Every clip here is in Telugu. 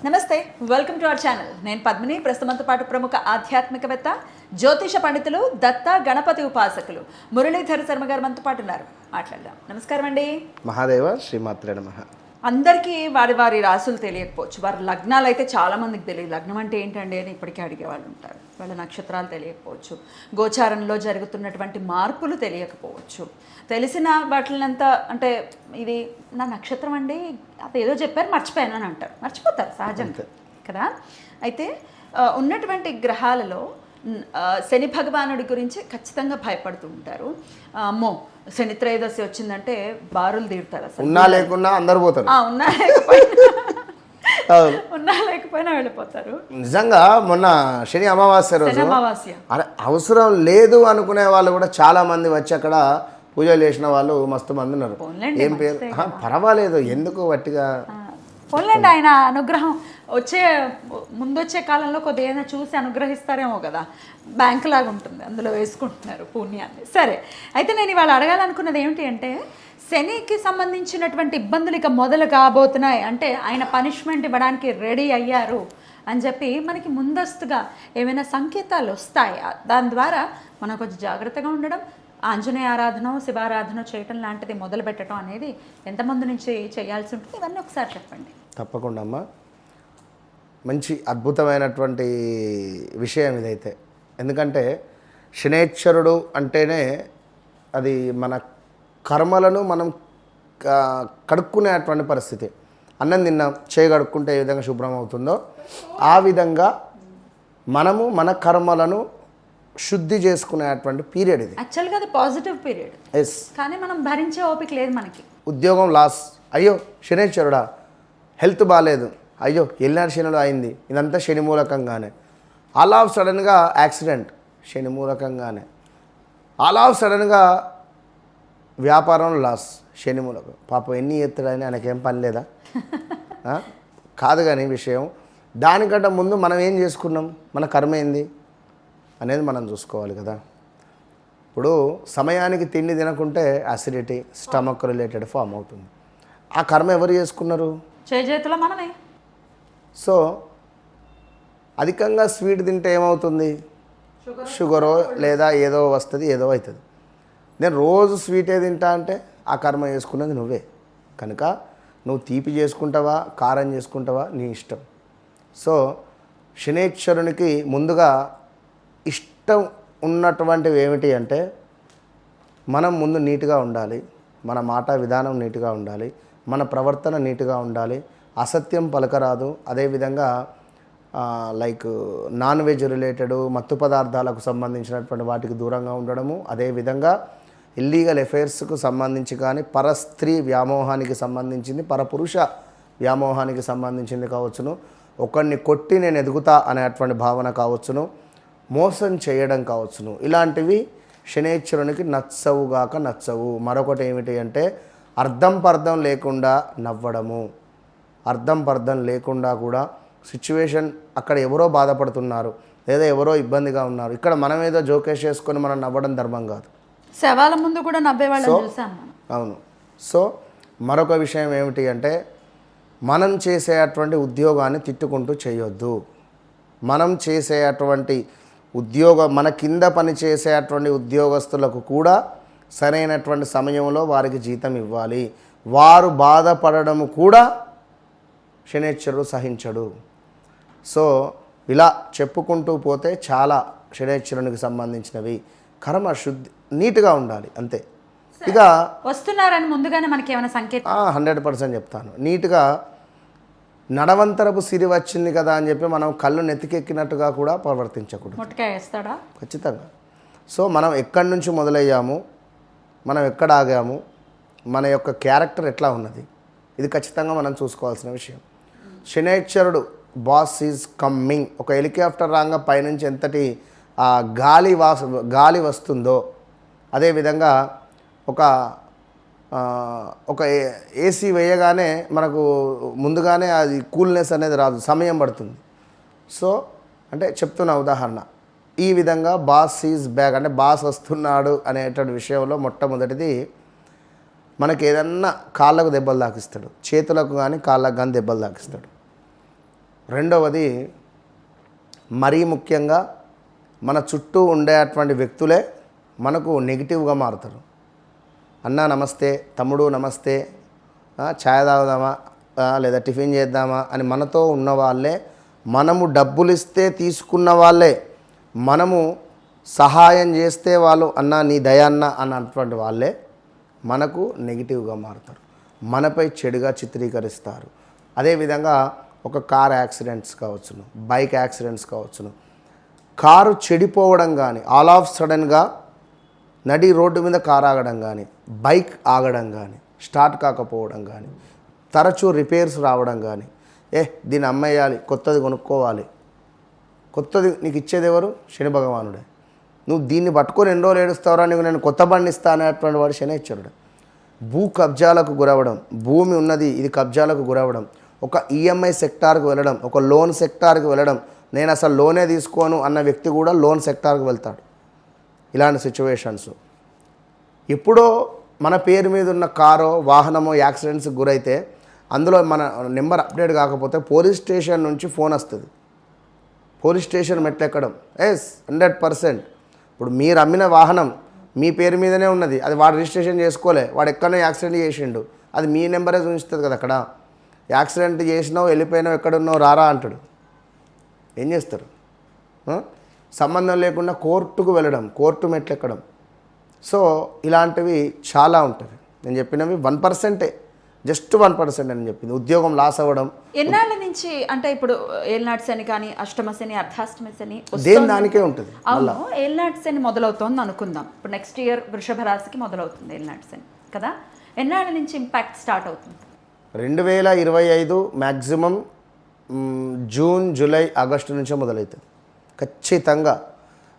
నమస్తే, వెల్కమ్ టు అవర్ ఛానల్. నేను పద్మిని. ప్రస్తుతంతో పాటు ప్రముఖ ఆధ్యాత్మికవేత్త, జ్యోతిష పండితులు, దత్త గణపతి ఉపాసకులు మురళీధర శర్మ గారు మనతో పాటు ఉన్నారు. మాట్లాడదాం. నమస్కారం అండి. మహాదేవ శ్రీమాత్రే నమః. అందరికీ వారి వారి రాసులు తెలియకపోవచ్చు. వారి లగ్నాలు అయితే చాలామందికి తెలియదు. లగ్నం అంటే ఏంటండి అని ఇప్పటికీ అడిగే వాళ్ళు ఉంటారు. వాళ్ళ నక్షత్రాలు తెలియకపోవచ్చు, గోచారంలో జరుగుతున్నటువంటి మార్పులు తెలియకపోవచ్చు. తెలిసిన వాటినంతా అంటే ఇది నా నక్షత్రం అండి, అది ఏదో చెప్పారు మర్చిపోయాను అని అంటారు. మర్చిపోతారు సహజంగా కదా. అయితే ఉన్నటువంటి గ్రహాలలో శని భగవానుడి గురించి ఖచ్చితంగా భయపడుతూ ఉంటారు. అమ్మో, శని త్రయోదశి వచ్చిందంటే బారులు తీరుతారు. అసలు ఉన్నా లేకున్నా అందరు పోతారు. ఉన్నా లేకపోయినా వెళ్ళిపోతారు. నిజంగా మొన్న శని అమావాస్య రోజు అవసరం లేదు అనుకునే వాళ్ళు కూడా చాలా మంది వచ్చి అక్కడ పూజలు చేసిన వాళ్ళు మస్తు మంది ఉన్నారు. ఏం పేరు పర్వాలేదు, ఎందుకు వట్టిగా పోన్లేండి. ఆయన అనుగ్రహం ముందొచ్చే కాలంలో కొద్దిగా ఏదైనా చూసి అనుగ్రహిస్తారేమో కదా. బ్యాంక్ లాగా ఉంటుంది, అందులో వేసుకుంటున్నారు పుణ్యాన్ని. సరే, అయితే నేను ఇవాళ అడగాలనుకున్నది ఏమిటి అంటే, శనికి సంబంధించినటువంటి ఇబ్బందులు ఇక మొదలు కాబోతున్నాయి అంటే ఆయన పనిష్మెంట్ ఇవ్వడానికి రెడీ అయ్యారు అని చెప్పి మనకి ముందస్తుగా ఏమైనా సంకేతాలు వస్తాయి. దాని ద్వారా మనం కొంచెం జాగ్రత్తగా ఉండడం, ఆంజనేయ ఆరాధన, శివారాధన చేయటం లాంటిది మొదలు పెట్టడం అనేది ఎంతమంది నుంచి చేయాల్సి ఉంటుంది, ఇవన్నీ ఒకసారి చెప్పండి. తప్పకుండా అమ్మా, మంచి అద్భుతమైనటువంటి విషయం ఇదైతే. ఎందుకంటే శనేశ్వరుడు అంటేనే అది మన కర్మలను మనం కడుక్కునేటువంటి పరిస్థితి. అన్నం తిన్నాం, చేయి కడుక్కుంటే ఏ విధంగా శుభ్రం అవుతుందో ఆ విధంగా మనము మన కర్మలను శుద్ధి చేసుకునేటువంటి పీరియడ్ ఇది. యాక్చువల్గా అది పాజిటివ్ పీరియడ్. ఎస్, కానీ మనం భరించే ఓపిక లేదు మనకి. ఉద్యోగం లాస్, అయ్యో శనేశ్వరుడా, హెల్త్ బాగాలేదు, అయ్యో ఎల్లారి శనిలో అయింది, ఇదంతా శని మూలకంగానే. ఆల్ ఆఫ్ సడన్గా యాక్సిడెంట్, శని మూలకంగానే. ఆల్ ఆఫ్ సడన్గా వ్యాపారం లాస్, శని మూలకం. పాపం ఎన్ని ఎత్తుడని ఆయనకేం పని లేదా? కాదు. కానీ విషయం దానికంటే ముందు మనం ఏం చేసుకున్నాం, మన కర్మ ఏంది అనేది మనం చూసుకోవాలి కదా. ఇప్పుడు సమయానికి తిండి తినకుంటే అసిడిటీ, స్టమక్ రిలేటెడ్ ఫామ్ అవుతుంది. ఆ కర్మ ఎవరు చేసుకున్నారు? చేతుల మనమే. సో అధికంగా స్వీట్ తింటే ఏమవుతుంది? షుగరో లేదా ఏదో వస్తుంది, ఏదో అవుతుంది. నేను రోజు స్వీటే తింటా అంటే ఆ కర్మ చేసుకున్నది నువ్వే. కనుక నువ్వు తీపి చేసుకుంటావా, కారం చేసుకుంటావా, నీ ఇష్టం. సో శనేశ్వరునికి ముందుగా ఇష్టం ఉన్నటువంటివి ఏమిటి అంటే, మనం ముందు నీట్గా ఉండాలి, మన మాట విధానం నీట్గా ఉండాలి, మన ప్రవర్తన నీట్గా ఉండాలి, అసత్యం పలకరాదు. అదేవిధంగా లైక్ నాన్ వెజ్ రిలేటెడ్ మత్తు పదార్థాలకు సంబంధించినటువంటి వాటికి దూరంగా ఉండడము. అదేవిధంగా ఇల్లీగల్ అఫైర్స్కు సంబంధించి కానీ, పరస్త్రీ వ్యామోహానికి సంబంధించింది, పరపురుష వ్యామోహానికి సంబంధించింది కావచ్చును, ఒకరిని కొట్టి నేను ఎదుగుతా అనేటువంటి భావన కావచ్చును, మోసం చేయడం కావచ్చును. ఇలాంటివి శనేశ్వరునికి నచ్చవు. మరొకటి ఏమిటి అంటే అర్థం పర్థం లేకుండా నవ్వడము. అర్థం పర్థం లేకుండా కూడా సిచ్యువేషన్ అక్కడ ఎవరో బాధపడుతున్నారు లేదా ఎవరో ఇబ్బందిగా ఉన్నారు, ఇక్కడ మనం ఏదో జోకేష్ చేసుకొని మనం నవ్వడం ధర్మం కాదు. శవాల ముందు కూడా నవ్వేవాళ్ళని చూసాను. అవును. సో మరొక విషయం ఏమిటి అంటే, మనం చేసేటువంటి ఉద్యోగాన్ని తిట్టుకుంటూ చేయొద్దు. మనం చేసేటువంటి మన కింద పని చేసేటువంటి ఉద్యోగస్తులకు కూడా సరైనటువంటి సమయంలో వారికి జీతం ఇవ్వాలి. వారు బాధపడము కూడా శనేశ్వరుడు సహించడు. సో ఇలా చెప్పుకుంటూ పోతే చాలా శనేశ్వరునికి సంబంధించినవి. కర్మ శుద్ధి నీట్గా ఉండాలి అంతే. ఇక వస్తున్నారని ముందుగానే మనకి ఏమైనా సంకేతం 100% చెప్తాను. నీట్గా నడవంతరపు సిరి వచ్చింది కదా అని చెప్పి మనం కళ్ళు నెత్తికెక్కినట్టుగా కూడా ప్రవర్తించకూడదు. వేస్తాడా? ఖచ్చితంగా. సో మనం ఎక్కడి నుంచి మొదలయ్యాము, మనం ఎక్కడ ఆగాము, మన యొక్క క్యారెక్టర్ ఎట్లా ఉన్నది, ఇది ఖచ్చితంగా మనం చూసుకోవాల్సిన విషయం. శనేశ్వరుడు బాస్ ఈజ్ కమ్మింగ్. ఒక హెలికాప్టర్ రాగా పైనుంచి ఎంతటి గాలి వస్తుందో, అదేవిధంగా ఒక ఏసీ వేయగానే మనకు ముందుగానే అది కూల్నెస్ అనేది రాదు, సమయం పడుతుంది. సో అంటే చెప్తున్న ఉదాహరణ ఈ విధంగా బాస్ ఈజ్ బ్యాక్ అంటే బాస్ వస్తున్నాడు అనేటువంటి విషయంలో మొట్టమొదటిది మనకి, ఏదన్నా కాళ్ళకు దెబ్బలు తాకిస్తాడు, చేతులకు కానీ కాళ్ళకు కానీ దెబ్బలు తాకిస్తాడు. రెండవది మరీ ముఖ్యంగా మన చుట్టూ ఉండేటువంటి వ్యక్తులే మనకు నెగిటివ్గా మారుతారు. అన్నా నమస్తే, తమ్ముడు నమస్తే, ఛాయ్ తాగుదామా లేదా టిఫిన్ చేద్దామా అని మనతో ఉన్న వాళ్ళే, మనము డబ్బులు ఇస్తే తీసుకున్న వాళ్ళే, మనము సహాయం చేస్తే వాళ్ళు అన్నా నీ దయాన్న అన్నటువంటి వాళ్ళే మనకు నెగిటివ్గా మారుతారు, మనపై చెడుగా చిత్రీకరిస్తారు. అదేవిధంగా ఒక కార్ యాక్సిడెంట్స్ కావచ్చును, బైక్ యాక్సిడెంట్స్ కావచ్చును, కారు చెడిపోవడం కానీ, ఆల్ ఆఫ్ సడన్గా నడి రోడ్డు మీద కారు ఆగడం కానీ, బైక్ ఆగడం కానీ, స్టార్ట్ కాకపోవడం కానీ, తరచూ రిపేర్స్ రావడం కానీ, దీన్ని అమ్మేయాలి, కొత్తది కొనుక్కోవాలి, కొత్తది నీకు ఇచ్చేది ఎవరు? శని భగవానుడే. నువ్వు దీన్ని పట్టుకొని ఎన్నో ఏడుస్తావురా, నీకు నేను కొత్త బండి ఇస్తా అనేటువంటి వాడు శనిశ్వరుడు. భూ కబ్జాలకు గురవడం, భూమి ఉన్నది ఇది కబ్జాలకు గురవడం, ఒక ఈఎంఐ సెక్టార్కి వెళ్ళడం, ఒక లోన్ సెక్టార్కి వెళ్ళడం, నేను అసలు లోనే తీసుకోను అన్న వ్యక్తి కూడా లోన్ సెక్టార్కి వెళ్తాడు. ఇలాంటి సిచ్యువేషన్స్ ఎప్పుడో మన పేరు మీద ఉన్న కారో వాహనమో యాక్సిడెంట్స్కి గురైతే అందులో మన నెంబర్ అప్డేట్ కాకపోతే పోలీస్ స్టేషన్ నుంచి ఫోన్ వస్తుంది. పోలీస్ స్టేషన్ మెట్లెక్కడం 100%. ఇప్పుడు మీరు అమ్మిన వాహనం మీ పేరు మీదనే ఉన్నది, అది వాడు రిజిస్ట్రేషన్ చేసుకోలే, వాడు ఎక్కడో యాక్సిడెంట్ చేసిండు, అది మీ నెంబరే చూపిస్తుంది కదా. అక్కడ యాక్సిడెంట్ చేసినావు, వెళ్ళిపోయినావు, ఎక్కడున్నావు రారా అంటాడు. ఏం చేస్తారు? సంబంధం లేకుండా కోర్టుకు వెళ్ళడం, కోర్టు మెట్లెక్కడం. సో ఇలాంటివి చాలా ఉంటుంది. నేను చెప్పినవి 1%, జస్ట్ 1% అని చెప్పింది. ఉద్యోగం లాస్ అవ్వడం. ఎన్నాళ్ళ నుంచి అంటే ఇప్పుడు ఏల్నాటి శని కానీ అష్టమ శని అర్ధాష్టమ శని దేని దానికే ఉంటుంది. అవును, ఏల్నాటి శని మొదలవుతోంది అనుకుందాం. ఇప్పుడు నెక్స్ట్ ఇయర్ వృషభ రాశికి మొదలవుతుంది ఏల్నాటి శని కదా. ఎన్నాళ్ళ నుంచి ఇంపాక్ట్ స్టార్ట్ అవుతుంది? 2025 మ్యాక్సిమం జూన్, జూలై, ఆగస్టు నుంచే మొదలవుతుంది ఖచ్చితంగా.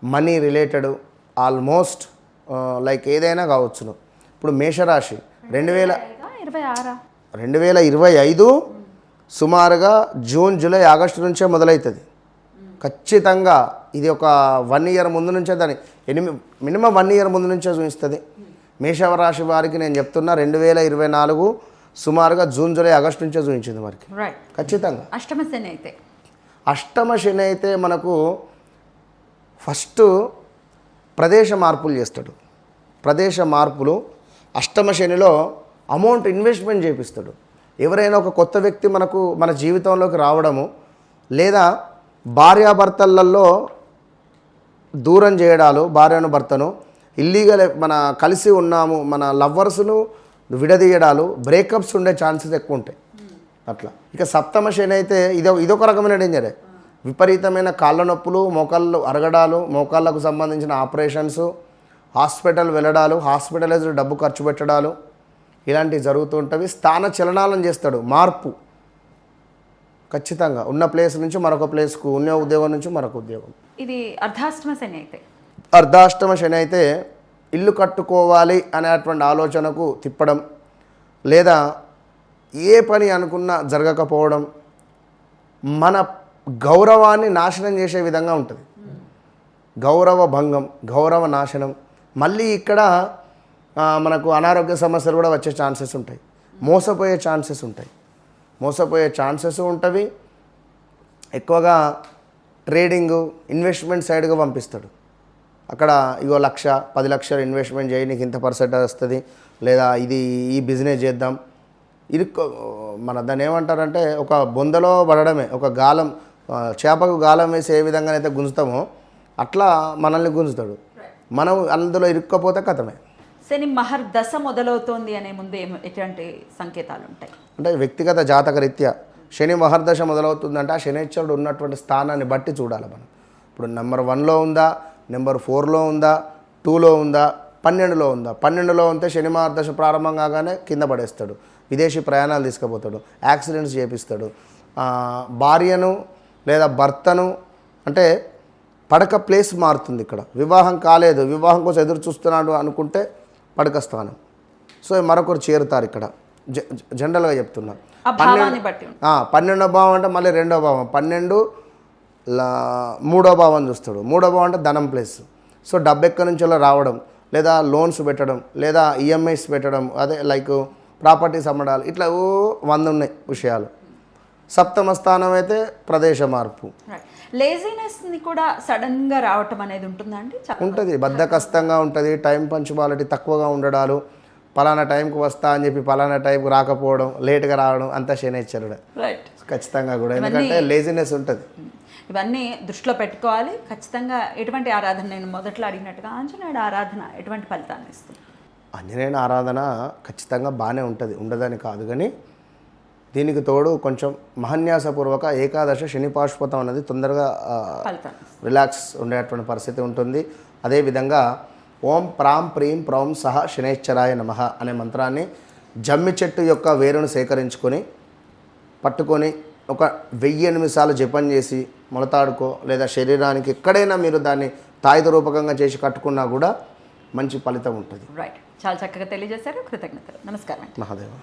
మనీ రిలేటెడ్ ఆల్మోస్ట్ లైక్ ఏదైనా కావచ్చును. ఇప్పుడు మేషరాశి 2025 సుమారుగా జూన్, జూలై, ఆగస్టు నుంచే మొదలవుతుంది ఖచ్చితంగా. ఇది ఒక 1 ఇయర్ ముందు నుంచే దాని మినిమం 1 ఇయర్ ముందు నుంచే చూపిస్తుంది. మేషరాశి వారికి నేను చెప్తున్నా 2024 సుమారుగా జూన్, జూలై, ఆగస్టు నుంచే చూపించింది వారికి ఖచ్చితంగా. అష్టమ శని అయితే మనకు ఫస్ట్ ప్రదేశ మార్పులు చేస్తాడు. ప్రదేశ మార్పులు అష్టమ శనిలో అమౌంట్ ఇన్వెస్ట్మెంట్ చేపిస్తాడు. ఎవరైనా ఒక కొత్త వ్యక్తి మన జీవితంలోకి రావడము, లేదా భార్యాభర్తలలో దూరం చేయడాలు, భార్యను భర్తను ఇల్లీగల్ మన కలిసి ఉన్నాము మన లవ్వర్స్ను విడదీయడాలు, బ్రేకప్స్ ఉండే ఛాన్సెస్ ఎక్కువ ఉంటాయి అట్లా. ఇక సప్తమ శని అయితే ఇదొక రకమైన డేంజరే. విపరీతమైన కాళ్ళ నొప్పులు, మోకాళ్ళు అరగడాలు, మోకాళ్ళకు సంబంధించిన ఆపరేషన్స్, హాస్పిటల్ వెళ్ళడాలు, హాస్పిటలైజ్ డబ్బు ఖర్చు పెట్టడాలు ఇలాంటివి జరుగుతూ ఉంటాయి. స్థాన చలనాలను చేస్తాడు, మార్పు ఖచ్చితంగా. ఉన్న ప్లేస్ నుంచి మరొక ప్లేస్కు, ఉన్న ఉద్యోగం నుంచి మరొక ఉద్యోగం. ఇది అర్ధాష్టమ శని అయితే. అర్ధాష్టమ శని అయితే ఇల్లు కట్టుకోవాలి అనేటువంటి ఆలోచనకు తిప్పడం, లేదా ఏ పని అనుకున్నా జరగకపోవడం, మన గౌరవాన్ని నాశనం చేసే విధంగా ఉంటుంది. గౌరవ భంగం, గౌరవ నాశనం. మళ్ళీ ఇక్కడ మనకు అనారోగ్య సమస్యలు కూడా వచ్చే ఛాన్సెస్ ఉంటాయి. మోసపోయే ఛాన్సెస్ ఉంటవి. ఎక్కువగా ట్రేడింగు, ఇన్వెస్ట్మెంట్ సైడ్గా పంపిస్తాడు. అక్కడ ఇగో 1,00,000, 10 లక్షలు ఇన్వెస్ట్మెంట్ చేయి, నీకు ఇంత పర్సెంట్ వస్తుంది, లేదా ఈ బిజినెస్ చేద్దాం. మన దాన్ని ఏమంటారంటే ఒక బొందలో పడడమే. ఒక గాలం, చేపకు గాలం వేసి ఏ విధంగానైతే గుంజుతామో అట్లా మనల్ని గుంజుతాడు. మనం అందులో ఇరుక్కపోతే కథమే. శని మహర్దశ మొదలవుతోంది అనే ముందు ఎటువంటి సంకేతాలు ఉంటాయి అంటే వ్యక్తిగత జాతక రీత్యా శని మహర్దశ మొదలవుతుందంటే ఆ శనిశ్వరుడు ఉన్నటువంటి స్థానాన్ని బట్టి చూడాలి మనం. ఇప్పుడు నెంబర్ 1లో ఉందా, నెంబర్ 4లో ఉందా, 2లో ఉందా, 12లో ఉందా. 12లో ఉంటే శని మహర్దశ ప్రారంభం కాగానే కింద పడేస్తాడు, విదేశీ ప్రయాణాలు తీసుకుపోతాడు, యాక్సిడెంట్స్ చేపిస్తాడు. భార్యను లేదా భర్తను అంటే పడక ప్లేస్ మారుతుంది. ఇక్కడ వివాహం కాలేదు, వివాహం కోసం ఎదురు చూస్తున్నాడు అనుకుంటే పడక స్థానం. సో మరొకరు చేరుతారు ఇక్కడ. జనరల్గా చెప్తున్నా. 12వ భావం అంటే మళ్ళీ 2వ భావం, 12 3వ భావం చూస్తాడు. 3వ భావం అంటే ధనం ప్లేస్. సో డబ్బు ఎక్కడి నుంచో రావడం, లేదా లోన్స్ పెట్టడం, లేదా ఈఎంఐస్ పెట్టడం, అదే లైక్ ప్రాపర్టీస్ అమ్మడాలు, ఇట్లా 100 ఉన్నాయి విషయాలు. సప్తమ స్థానం అయితే ప్రదేశ మార్పు లేజినెస్ని కూడా సడన్గా రావటం అనేది ఉంటుందా అండి? ఉంటుంది, బద్ధకస్తంగా ఉంటుంది, టైం పంచువాలిటీ తక్కువగా ఉండడాలు, పలానా టైంకి వస్తా అని చెప్పి పలానా టైంకి రాకపోవడం, లేట్గా రావడం, అంతా శనేశ్వరుడు రైట్. ఖచ్చితంగా కూడా, ఎందుకంటే లేజినెస్ ఉంటుంది. ఇవన్నీ దృష్టిలో పెట్టుకోవాలి ఖచ్చితంగా. ఎటువంటి ఆరాధన, నేను మొదట్లో అడిగినట్టుగా ఆంజనేయుడు ఆరాధన ఎటువంటి ఫలితాన్ని ఇస్తుంది? ఆంజనేయుని ఆరాధన ఖచ్చితంగా బాగానే ఉంటుంది, ఉండదని కాదు. కానీ దీనికి తోడు కొంచెం మహన్యాసపూర్వక ఏకాదశ శని పాశుపతం అనేది తొందరగా రిలాక్స్ ఉండేటువంటి పరిస్థితి ఉంటుంది. అదేవిధంగా ఓం ప్రాం ప్రీం ప్రౌం సహ శనేశ్వరాయ నమః అనే మంత్రాన్ని జమ్మి చెట్టు యొక్క వేరును సేకరించుకొని పట్టుకొని ఒక 1000 నిమిషాలు జపం చేసి మొలతాడుకో, లేదా శరీరానికి ఎక్కడైనా మీరు దాన్ని తాయుధ రూపకంగా చేసి కట్టుకున్నా కూడా మంచి ఫలితం ఉంటుంది. రైట్, చాలా చక్కగా తెలియజేశారు, కృతజ్ఞతలు. నమస్కారం. మహాదేవ.